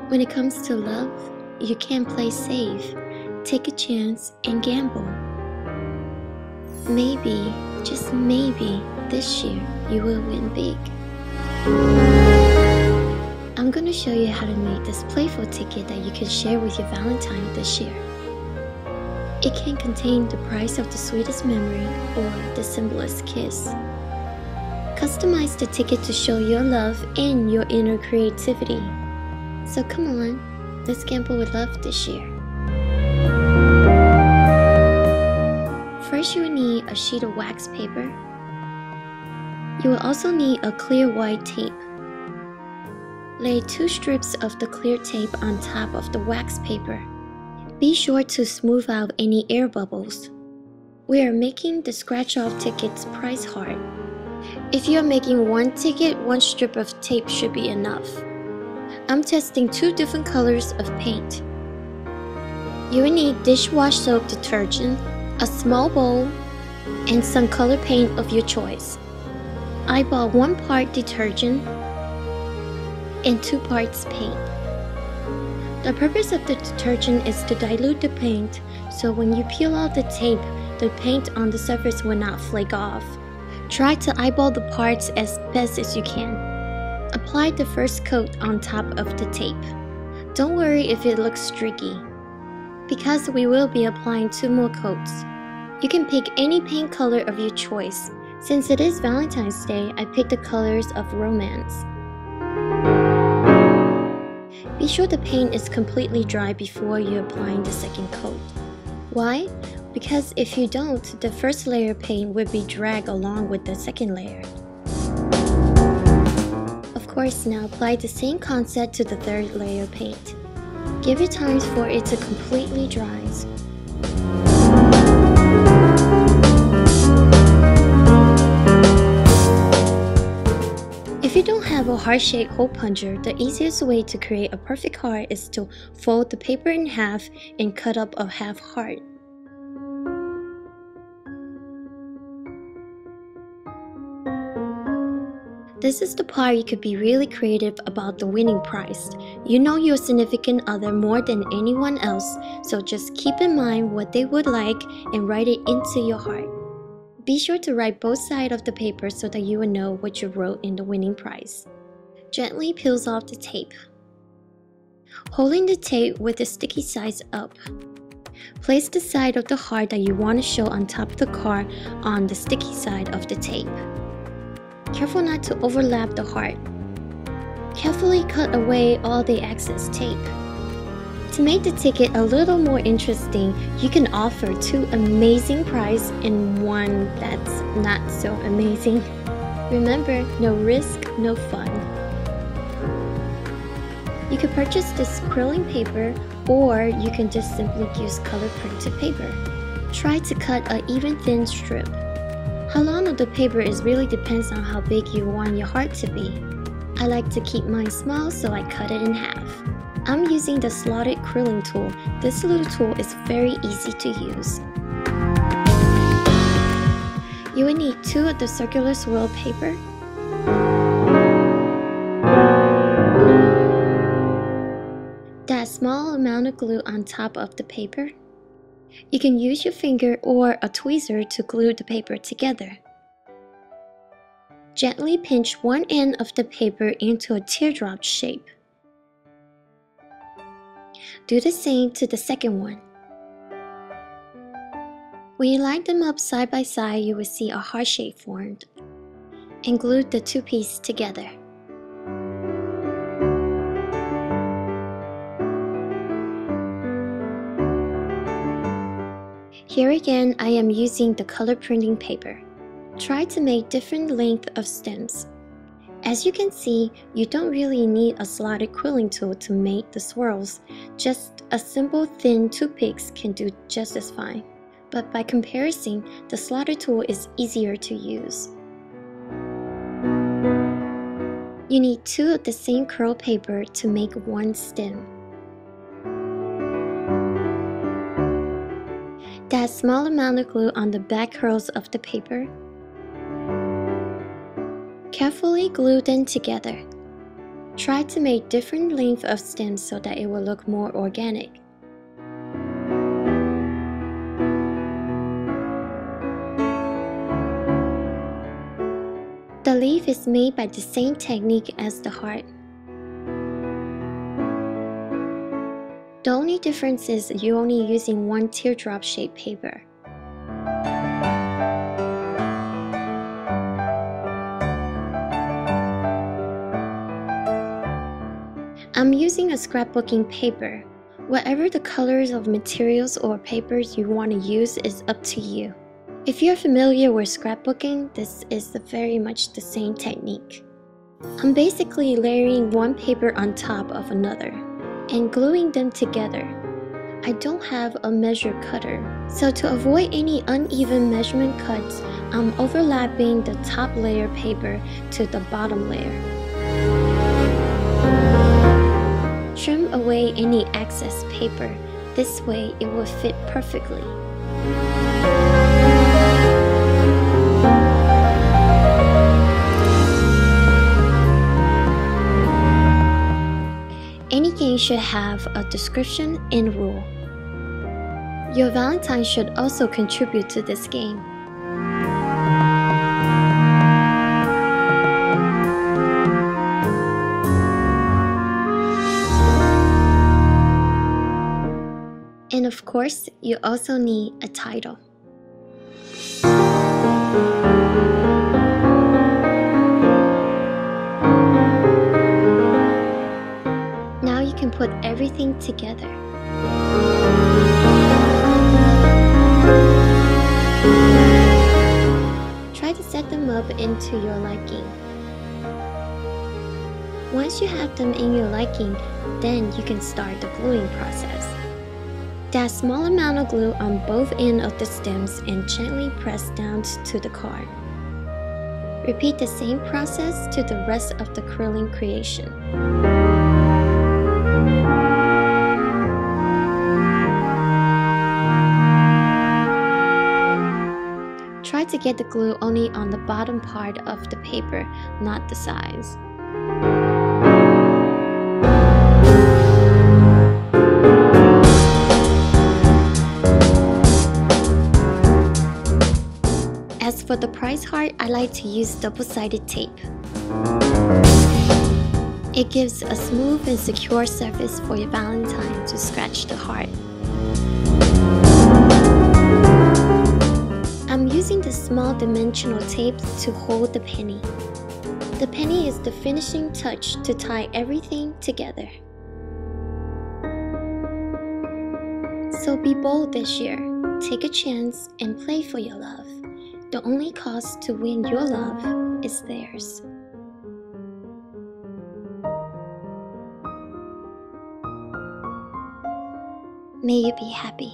When it comes to love, you can't play safe. Take a chance and gamble. Maybe, just maybe, this year you will win big. I'm gonna show you how to make this playful ticket that you can share with your Valentine this year. It can contain the price of the sweetest memory or the simplest kiss. Customize the ticket to show your love and your inner creativity. So come on, let's gamble with love this year. First, you will need a sheet of wax paper. You will also need a clear white tape. Lay 2 strips of the clear tape on top of the wax paper. Be sure to smooth out any air bubbles. We are making the scratch-off ticket's price hard. If you are making 1 ticket, 1 strip of tape should be enough. I'm testing 2 different colors of paint. You will need dishwash soap detergent, a small bowl, and some color paint of your choice. I bought 1 part detergent and 2 parts paint. The purpose of the detergent is to dilute the paint, so when you peel off the tape, the paint on the surface will not flake off. Try to eyeball the parts as best as you can. Apply the first coat on top of the tape. Don't worry if it looks streaky, because we will be applying 2 more coats. You can pick any paint color of your choice. Since it is Valentine's Day, I picked the colors of romance. Be sure the paint is completely dry before you're applying the second coat. Why? Because if you don't, the first layer of paint will be dragged along with the second layer. Of course, now apply the same concept to the third layer of paint. Give it time for it to completely dry. If you don't have a heart-shaped hole puncher, the easiest way to create a perfect heart is to fold the paper in half and cut up a half heart. This is the part you could be really creative about the winning prize. You know your significant other more than anyone else, so just keep in mind what they would like and write it into your heart. Be sure to write both sides of the paper so that you will know what you wrote in the winning prize. Gently peels off the tape. Holding the tape with the sticky sides up. Place the side of the heart that you want to show on top of the card on the sticky side of the tape. Careful not to overlap the heart. Carefully cut away all the excess tape. To make the ticket a little more interesting, you can offer 2 amazing prizes and 1 that's not so amazing. Remember, no risk, no fun. You can purchase this quilling paper, or you can just simply use color printed paper. Try to cut an even thin strip. How long of the paper is really depends on how big you want your heart to be. I like to keep mine small, so I cut it in half. I'm using the slotted quilling tool. This little tool is very easy to use. You will need 2 of the circular swirl paper, that small amount of glue on top of the paper. You can use your finger or a tweezer to glue the paper together. Gently pinch one end of the paper into a teardrop shape. Do the same to the second one. When you line them up side by side, you will see a heart shape formed. And glue the 2 pieces together. Here again, I am using the color printing paper. Try to make different length of stems. As you can see, you don't really need a slotted quilling tool to make the swirls. Just a simple thin toothpicks can do just as fine. But by comparison, the slotted tool is easier to use. You need 2 of the same curl paper to make 1 stem. That small amount of glue on the back curls of the paper. Carefully glue them together. Try to make different lengths of stems so that it will look more organic. The leaf is made by the same technique as the heart. The only difference is you're only using one teardrop shaped paper. I'm using a scrapbooking paper. Whatever the colors of materials or papers you want to use is up to you. If you're familiar with scrapbooking, this is very much the same technique. I'm basically layering one paper on top of another and gluing them together. I don't have a measure cutter, so to avoid any uneven measurement cuts, I'm overlapping the top layer paper to the bottom layer. Trim away any excess paper. This way it will fit perfectly. Any game should have a description and rule. Your Valentine should also contribute to this game. And of course, you also need a title. Now you can put everything together. Try to set them up into your liking. Once you have them in your liking, then you can start the gluing process. Add a small amount of glue on both ends of the stems and gently press down to the card. Repeat the same process to the rest of the quilling creation. Try to get the glue only on the bottom part of the paper, not the sides. As for the prize heart, I like to use double-sided tape. It gives a smooth and secure surface for your Valentine to scratch the heart. I'm using the small dimensional tape to hold the penny. The penny is the finishing touch to tie everything together. So be bold this year. Take a chance and play for your love. The only cost to win your love is theirs. May you be happy.